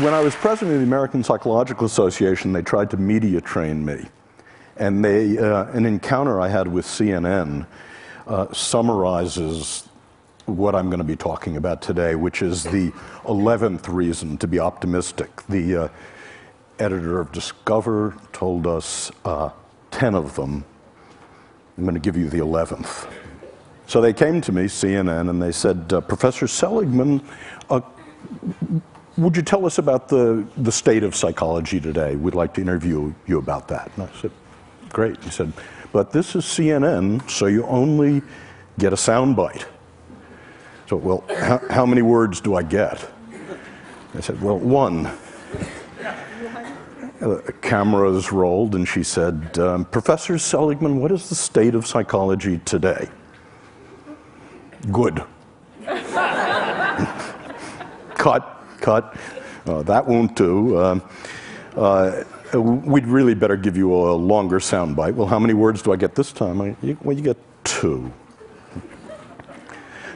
When I was president of the American Psychological Association, they tried to media train me. And an encounter I had with CNN summarizes what I'm going to be talking about today, which is the 11th reason to be optimistic. The editor of Discover told us 10 of them. I'm going to give you the 11th. So they came to me, CNN, and they said, Professor Seligman, would you tell us about the state of psychology today? We'd like to interview you about that. And I said, great. He said, but this is CNN, so you only get a soundbite. So, well, how many words do I get? I said, well, one. Cameras rolled, and she said, Professor Seligman, what is the state of psychology today? Good. Cut. That won't do. We'd really better give you a longer soundbite. Well, how many words do I get this time? Well, you get 2.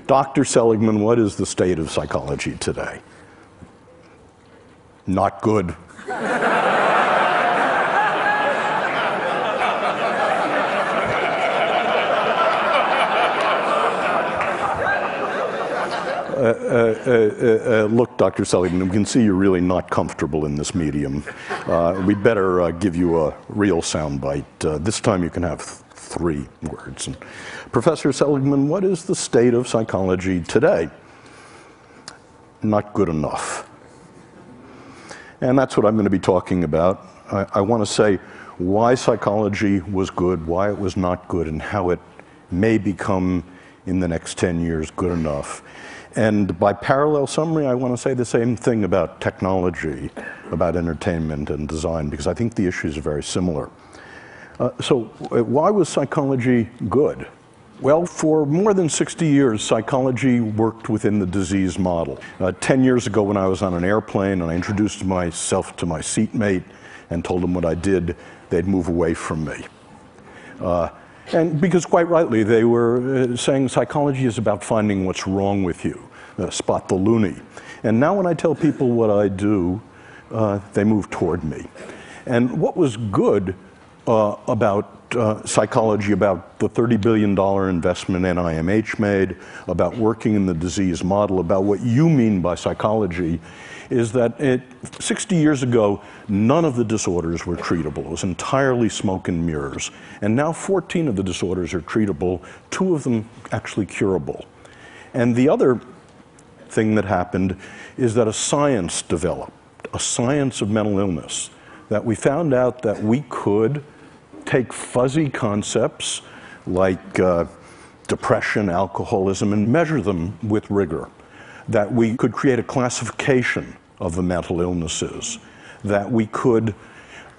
Dr. Seligman, what is the state of psychology today? Not good. Look, Dr. Seligman, we can see you're really not comfortable in this medium. We'd better give you a real soundbite. This time you can have 3 words. And, Professor Seligman, what is the state of psychology today? Not good enough. And that's what I'm going to be talking about. I want to say why psychology was good, why it was not good, and how it may become, in the next 10 years, good enough. And by parallel summary, I want to say the same thing about technology, about entertainment and design, because I think the issues are very similar. So why was psychology good? Well, for more than 60 years, psychology worked within the disease model. 10 years ago when I was on an airplane and I introduced myself to my seatmate and told them what I did, they'd move away from me. And because quite rightly, they were saying psychology is about finding what's wrong with you, spot the loony. And now when I tell people what I do, they move toward me. And what was good about psychology, about the $30 billion investment NIMH made, about working in the disease model, about what you mean by psychology, is that 60 years ago, none of the disorders were treatable. It was entirely smoke and mirrors. And now 14 of the disorders are treatable, 2 of them actually curable. And the other thing that happened is that a science developed, a science of mental illness, that we found out that we could take fuzzy concepts like depression, alcoholism, and measure them with rigor. That we could create a classification of the mental illnesses, that we could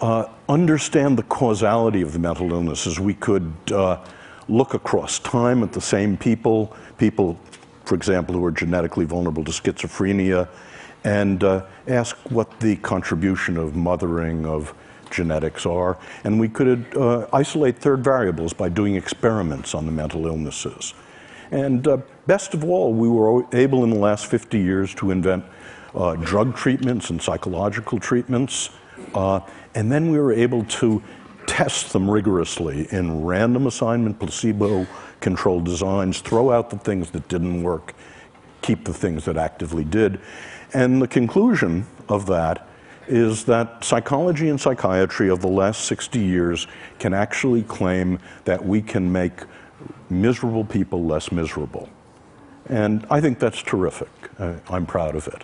understand the causality of the mental illnesses. We could look across time at the same people, for example, who are genetically vulnerable to schizophrenia, and ask what the contribution of mothering, of genetics are. And we could isolate third variables by doing experiments on the mental illnesses. And best of all, we were able in the last 50 years to invent drug treatments and psychological treatments. And then we were able to test them rigorously in random assignment, placebo-controlled designs, throw out the things that didn't work, keep the things that actively did. And the conclusion of that is that psychology and psychiatry of the last 60 years can actually claim that we can make miserable people less miserable. And I think that's terrific. I'm proud of it.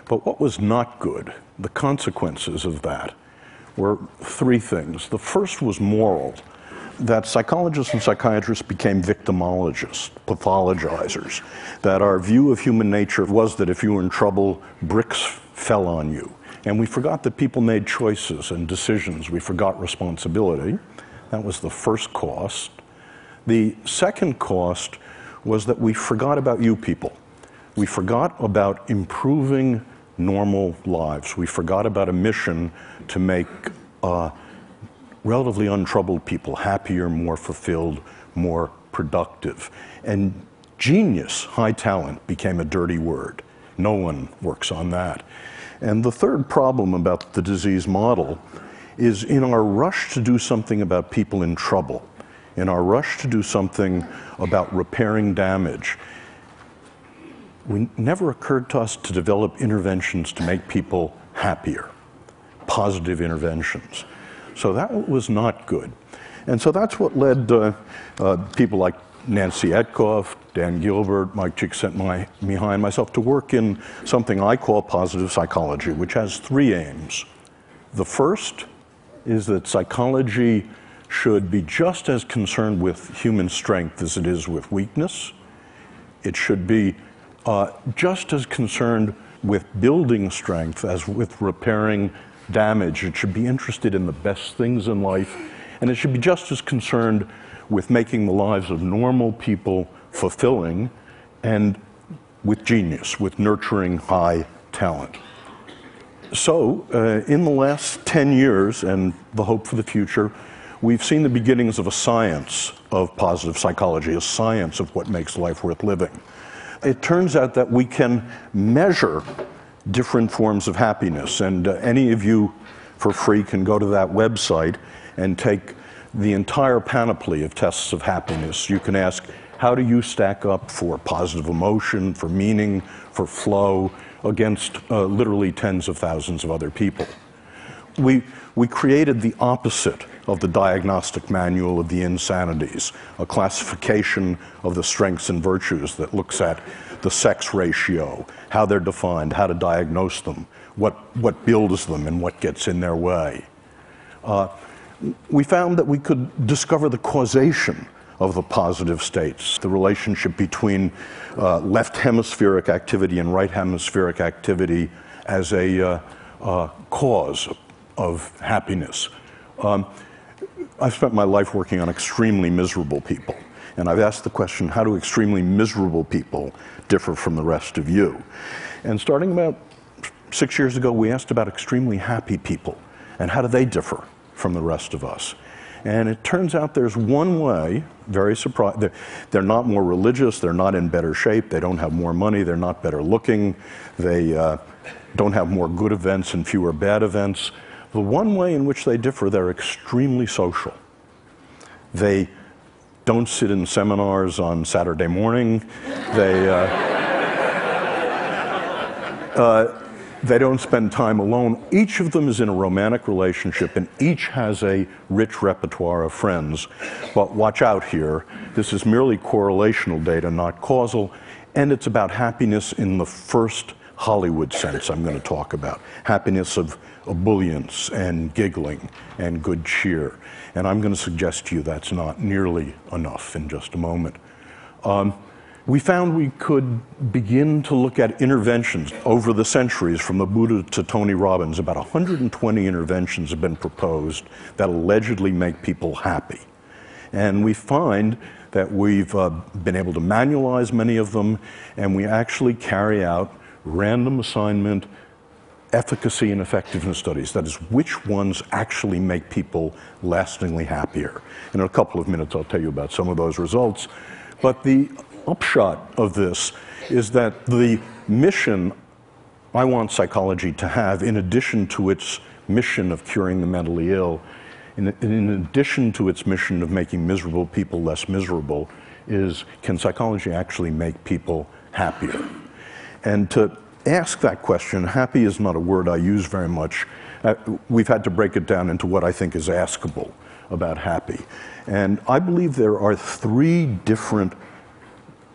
But what was not good, the consequences of that, were 3 things. The first was moral, that psychologists and psychiatrists became victimologists, pathologizers, that our view of human nature was that if you were in trouble, bricks fell on you. And we forgot that people made choices and decisions. We forgot responsibility. That was the first cost. The second cost was that we forgot about you people. We forgot about improving normal lives. We forgot about a mission to make relatively untroubled people happier, more fulfilled, more productive. And Genius, high talent, became a dirty word. No one works on that. And the third problem about the disease model is in our rush to do something about people in trouble, in our rush to do something about repairing damage, it never occurred to us to develop interventions to make people happier, positive interventions. So that was not good. And so that's what led people like Nancy Etkoff, Dan Gilbert, Mike Csikszentmihalyi, and myself to work in something I call positive psychology, which has three aims. The first is that psychology should be just as concerned with human strength as it is with weakness. It should be just as concerned with building strength as with repairing damage. It should be interested in the best things in life, and it should be just as concerned with making the lives of normal people fulfilling and with genius, with nurturing high talent. So, in the last 10 years, and the hope for the future, we've seen the beginnings of a science of positive psychology, a science of what makes life worth living. It turns out that we can measure different forms of happiness, and any of you for free can go to that website and take the entire panoply of tests of happiness. You can ask, how do you stack up for positive emotion, for meaning, for flow, against literally tens of thousands of other people. We created the opposite of the diagnostic manual of the insanities, a classification of the strengths and virtues that looks at the sex ratio, how they're defined, how to diagnose them, what builds them and what gets in their way. We found that we could discover the causation of the positive states, the relationship between left hemispheric activity and right hemispheric activity as a cause of happiness. I've spent my life working on extremely miserable people, and I've asked the question, how do extremely miserable people differ from the rest of you? And starting about 6 years ago, we asked about extremely happy people, and how do they differ from the rest of us? And it turns out there's one way, very surprising, they're not more religious, they're not in better shape, they don't have more money, they're not better looking, they don't have more good events and fewer bad events. The one way in which they differ, they're extremely social. They don't sit in seminars on Saturday morning. They don't spend time alone. Each of them is in a romantic relationship, and each has a rich repertoire of friends. But watch out here. This is merely correlational data, not causal, and it's about happiness in the first Hollywood sense I'm going to talk about. Happiness of ebullience and giggling and good cheer. And I'm going to suggest to you that's not nearly enough in just a moment. We found we could begin to look at interventions over the centuries, from the Buddha to Tony Robbins. About 120 interventions have been proposed that allegedly make people happy. And we find that we've been able to manualize many of them, and we actually carry out random assignment efficacy and effectiveness studies. That is, which ones actually make people lastingly happier. In a couple of minutes, I'll tell you about some of those results. But the upshot of this is that the mission I want psychology to have, in addition to its mission of curing the mentally ill, in addition to its mission of making miserable people less miserable, is, can psychology actually make people happier? And to ask that question, happy is not a word I use very much. We've had to break it down into what I think is askable about happy. And I believe there are three different,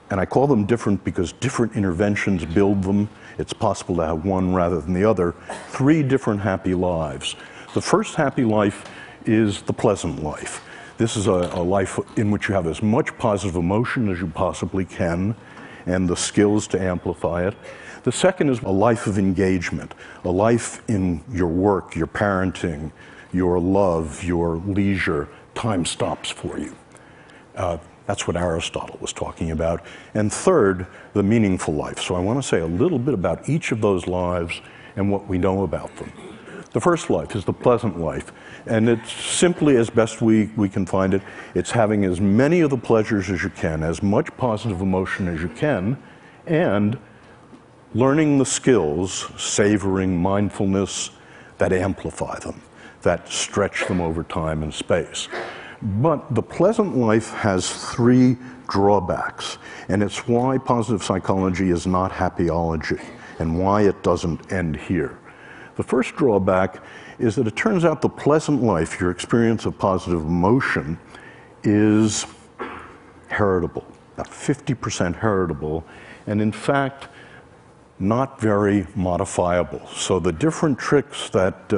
and I call them different because different interventions build them. It's possible to have one rather than the other. Three different happy lives. The first happy life is the pleasant life. This is a life in which you have as much positive emotion as you possibly can, and the skills to amplify it. The second is a life of engagement, a life in your work, your parenting, your love, your leisure. Time stops for you. That's what Aristotle was talking about. And third, the meaningful life. So I want to say a little bit about each of those lives and what we know about them. The first life is the pleasant life, and it's simply, as best we can find it, it's having as many of the pleasures as you can, as much positive emotion as you can, and learning the skills, savoring mindfulness, that amplify them, that stretch them over time and space. But the pleasant life has three drawbacks, and it's why positive psychology is not happyology, and why it doesn't end here. The first drawback is that it turns out the pleasant life, your experience of positive emotion, is heritable, about 50% heritable, and in fact, not very modifiable. So the different tricks that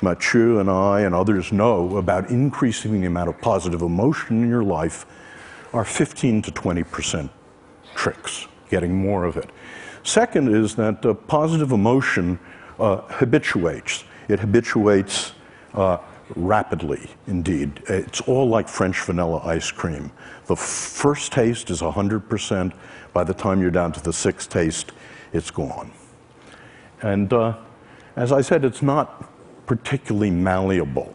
Mathieu and I and others know about increasing the amount of positive emotion in your life are 15 to 20% tricks, getting more of it. Second is that positive emotion habituates. It habituates rapidly, indeed. It's all like French vanilla ice cream. The first taste is 100%. By the time you're down to the sixth taste, it's gone. And as I said, it's not particularly malleable.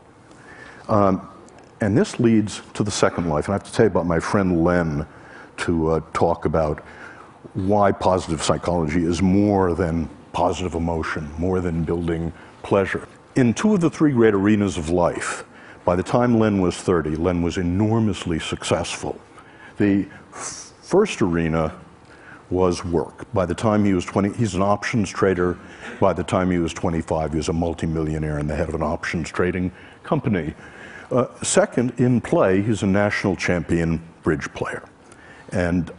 And this leads to the second life. And I have to tell you about my friend Len to talk about why positive psychology is more than positive emotion, more than building pleasure. In two of the three great arenas of life, by the time Len was 30, Len was enormously successful. The first arena was work. By the time he was 20, he's an options trader. By the time he was 25, he was a multimillionaire and the head of an options trading company. Second, in play, he's a national champion bridge player. And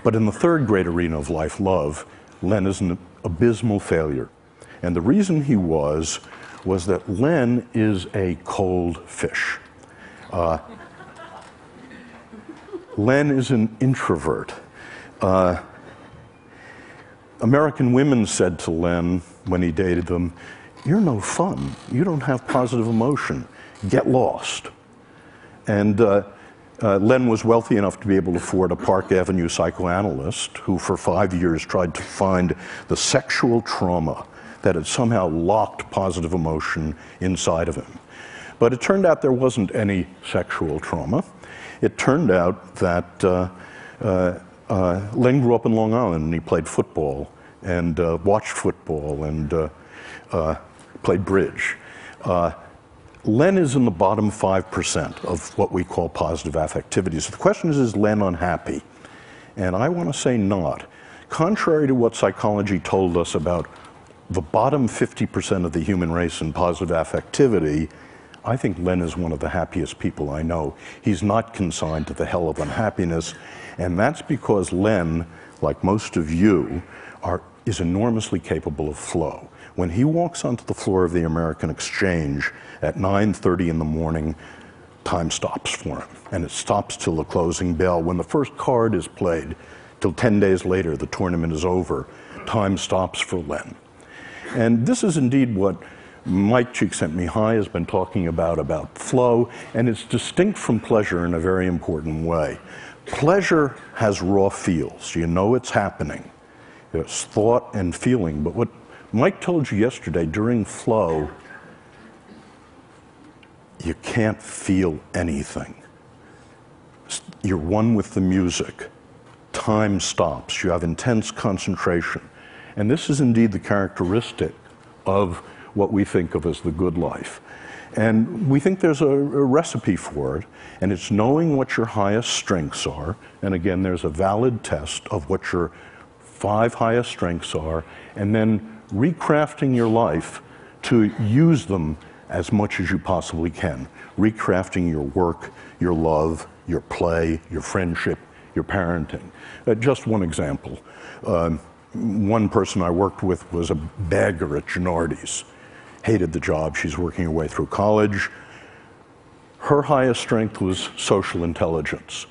but in the third great arena of life, love, Len is an abysmal failure. And the reason he was that Len is a cold fish. Len is an introvert. American women said to Len when he dated them, "You're no fun. You don't have positive emotion. Get lost." And Len was wealthy enough to be able to afford a Park Avenue psychoanalyst who for 5 years tried to find the sexual trauma that had somehow locked positive emotion inside of him. But it turned out there wasn't any sexual trauma. It turned out that Len grew up in Long Island and he played football and watched football and played bridge. Len is in the bottom 5% of what we call positive affectivity. So the question is Len unhappy? And I want to say not. Contrary to what psychology told us about the bottom 50% of the human race in positive affectivity, I think Len is one of the happiest people I know. He's not consigned to the hell of unhappiness, and that's because Len, like most of you, is enormously capable of flow. When he walks onto the floor of the American Exchange at 9:30 in the morning, time stops for him, and it stops till the closing bell. When the first card is played, till 10 days later, the tournament is over, time stops for Len. And this is indeed what Mike Csikszentmihalyi has been talking about flow, and it's distinct from pleasure in a very important way. Pleasure has raw feels. You know it's happening. It's thought and feeling. But what Mike told you yesterday, during flow, you can't feel anything. You're one with the music. Time stops. You have intense concentration. And this is indeed the characteristic of what we think of as the good life. And we think there's a recipe for it, and it's knowing what your highest strengths are. And again, there's a valid test of what your 5 highest strengths are, and then recrafting your life to use them as much as you possibly can. Recrafting your work, your love, your play, your friendship, your parenting. Just one example. One person I worked with was a bagger at Gennardi's. Hated the job. She's working her way through college. Her highest strength was social intelligence.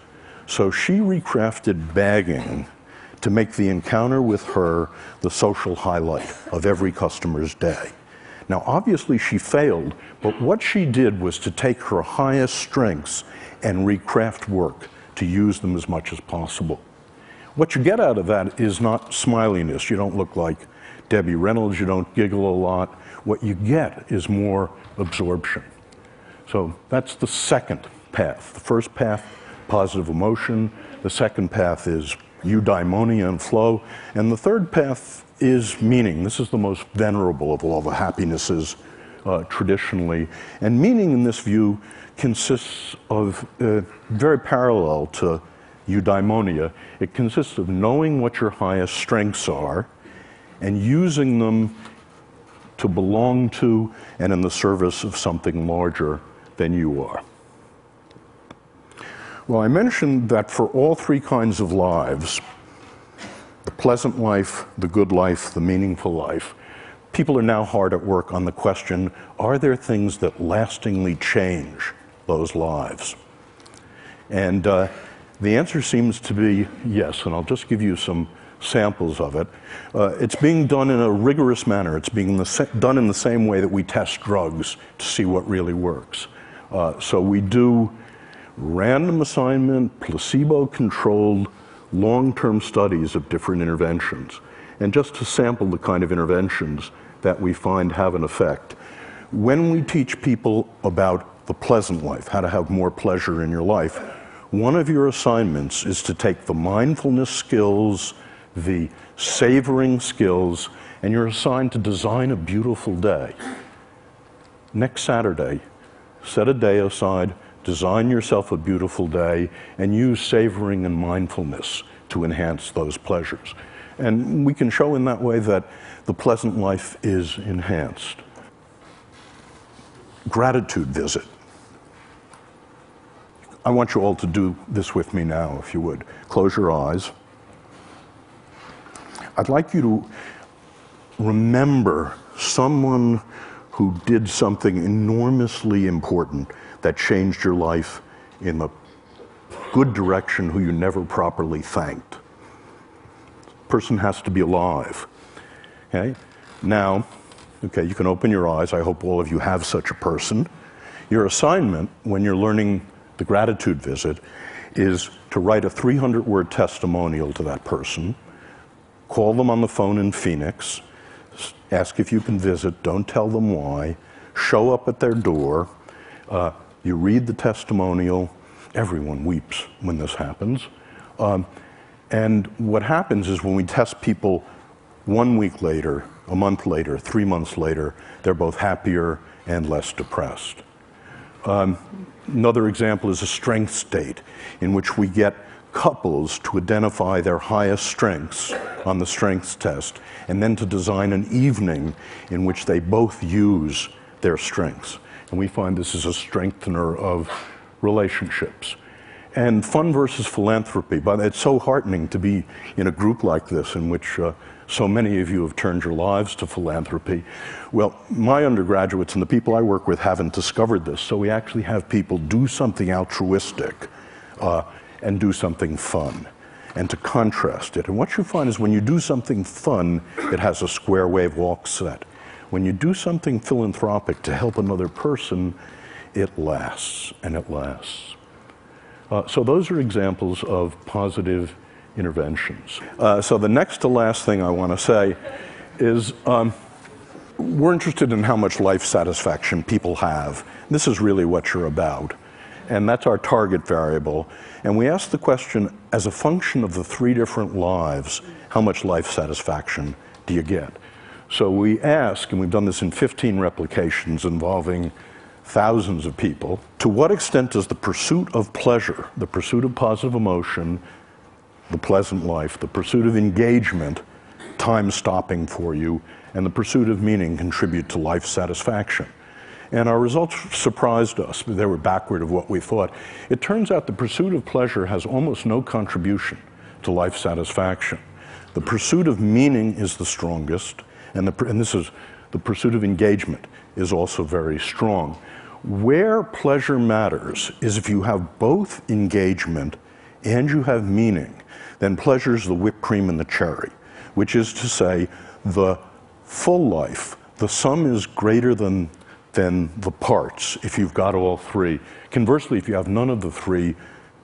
So she recrafted bagging to make the encounter with her the social highlight of every customer's day. Now, obviously she failed, but what she did was to take her highest strengths and recraft work to use them as much as possible. What you get out of that is not smiliness. You don't look like Debbie Reynolds. You don't giggle a lot. What you get is more absorption. So that's the second path. The first path, positive emotion. The second path is eudaimonia and flow. And the third path is meaning. This is the most venerable of all the happinesses traditionally. And meaning in this view consists of, very parallel to eudaimonia, it consists of knowing what your highest strengths are and using them to belong to and in the service of something larger than you are. Well, I mentioned that for all three kinds of lives, the pleasant life, the good life, the meaningful life, people are now hard at work on the question, are there things that lastingly change those lives? And the answer seems to be yes, and I'll just give you some samples of it. It's being done in a rigorous manner. It's being done in the same way that we test drugs to see what really works. So we do random assignment, placebo-controlled, long-term studies of different interventions. And just to sample the kind of interventions that we find have an effect, when we teach people about the pleasant life, how to have more pleasure in your life, one of your assignments is to take the mindfulness skills, the savoring skills, and you're assigned to design a beautiful day. Next Saturday, set a day aside, design yourself a beautiful day, and use savoring and mindfulness to enhance those pleasures. And we can show in that way that the pleasant life is enhanced. Gratitude visit. I want you all to do this with me now, if you would. Close your eyes. I'd like you to remember someone who did something enormously important that changed your life in the good direction, who you never properly thanked. The person has to be alive. Okay? Now, okay, you can open your eyes. I hope all of you have such a person. Your assignment when you're learning the gratitude visit is to write a 300-word testimonial to that person, call them on the phone in Phoenix, ask if you can visit, don't tell them why, show up at their door, you read the testimonial. Everyone weeps when this happens. And what happens is when we test people 1 week later, a month later, 3 months later, they're both happier and less depressed. Another example is a strength state in which we get couples to identify their highest strengths on the strengths test and then to design an evening in which they both use their strengths. And we find this is a strengthener of relationships. And fun versus philanthropy, but it's so heartening to be in a group like this in which so many of you have turned your lives to philanthropy. Well, my undergraduates and the people I work with haven't discovered this, so we actually have people do something altruistic and do something fun, and to contrast it. And what you find is when you do something fun, it has a square wave walk set. When you do something philanthropic to help another person, it lasts, and it lasts. So those are examples of positive interventions. So the next to last thing I want to say is we're interested in how much life satisfaction people have. This is really what you're about. And that's our target variable. And we ask the question, as a function of the 3 different lives, how much life satisfaction do you get? So we ask, and we've done this in 15 replications involving thousands of people, to what extent does the pursuit of pleasure, the pursuit of positive emotion, the pleasant life, the pursuit of engagement, time stopping for you, and the pursuit of meaning contribute to life satisfaction? And our results surprised us. They were backward of what we thought. It turns out the pursuit of pleasure has almost no contribution to life satisfaction. The pursuit of meaning is the strongest, and this is the pursuit of engagement is also very strong. Where pleasure matters is if you have both engagement and you have meaning, then pleasure is the whipped cream and the cherry, which is to say the full life, the sum is greater than the parts if you've got all 3. Conversely, if you have none of the 3,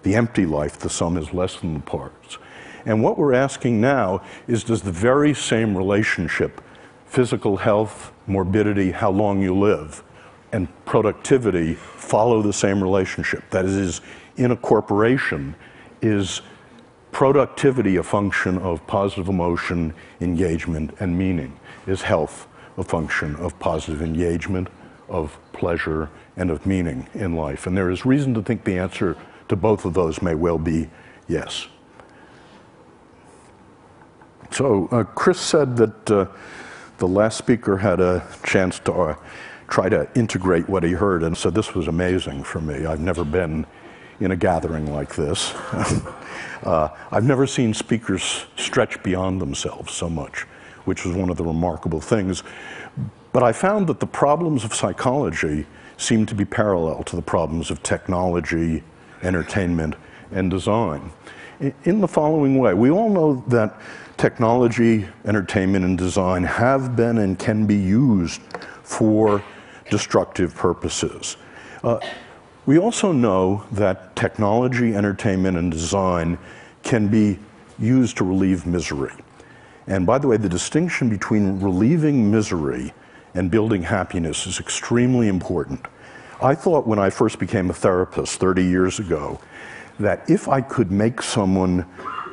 the empty life, the sum is less than the parts. And what we're asking now is, does the very same relationship, physical health, morbidity, how long you live, and productivity follow the same relationship? That is, in a corporation, is productivity a function of positive emotion, engagement, and meaning? Is health a function of positive engagement, of pleasure, and of meaning in life? And there is reason to think the answer to both of those may well be yes. So Chris said that the last speaker had a chance to try to integrate what he heard, and so this was amazing for me. I've never been in a gathering like this. I've never seen speakers stretch beyond themselves so much, which was one of the remarkable things. But I found that the problems of psychology seem to be parallel to the problems of technology, entertainment, and design. In the following way, we all know that technology, entertainment, and design have been and can be used for destructive purposes. We also know that technology, entertainment, and design can be used to relieve misery. And by the way, the distinction between relieving misery and building happiness is extremely important. I thought when I first became a therapist 30 years ago that if I could make someone,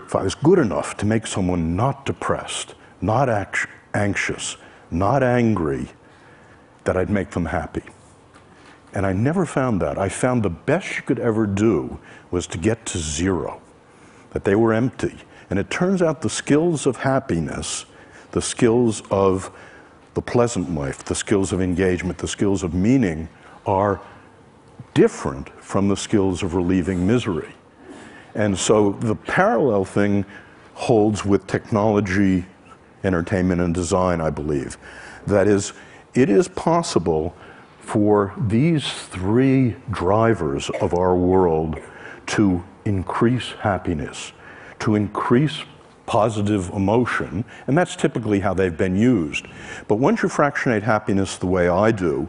if I was good enough to make someone not depressed, not anxious, not angry, that I'd make them happy. And I never found that. I found the best you could ever do was to get to zero, that they were empty. And it turns out the skills of happiness, the skills of the pleasant life, the skills of engagement, the skills of meaning are different from the skills of relieving misery. And so the parallel thing holds with technology, entertainment, and design, I believe. That is, it is possible for these three drivers of our world to increase happiness, to increase positive emotion, and that's typically how they've been used. But once you fractionate happiness the way I do,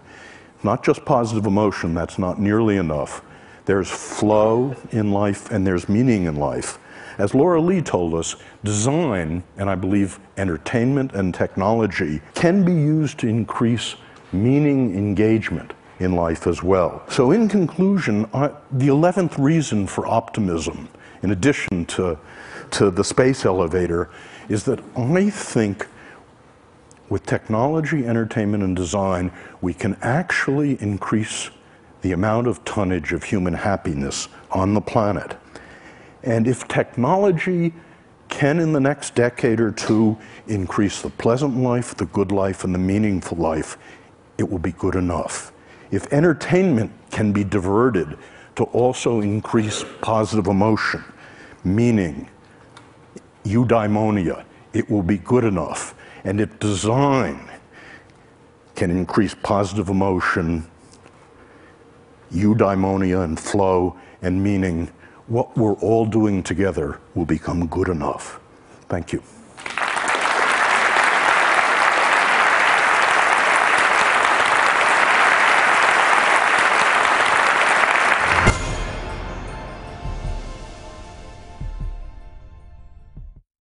not just positive emotion, that's not nearly enough. There's flow in life and there's meaning in life. As Laura Lee told us, design, and I believe entertainment and technology, can be used to increase meaning engagement in life as well. So in conclusion, the 11th reason for optimism, in addition to the space elevator, is that I think with technology, entertainment, and design, we can actually increase the amount of tonnage of human happiness on the planet. And if technology can, in the next decade or two, increase the pleasant life, the good life, and the meaningful life, it will be good enough. If entertainment can be diverted to also increase positive emotion, meaning, eudaimonia, it will be good enough. And if design can increase positive emotion, eudaimonia, and flow, and meaning, what we're all doing together will become good enough. Thank you.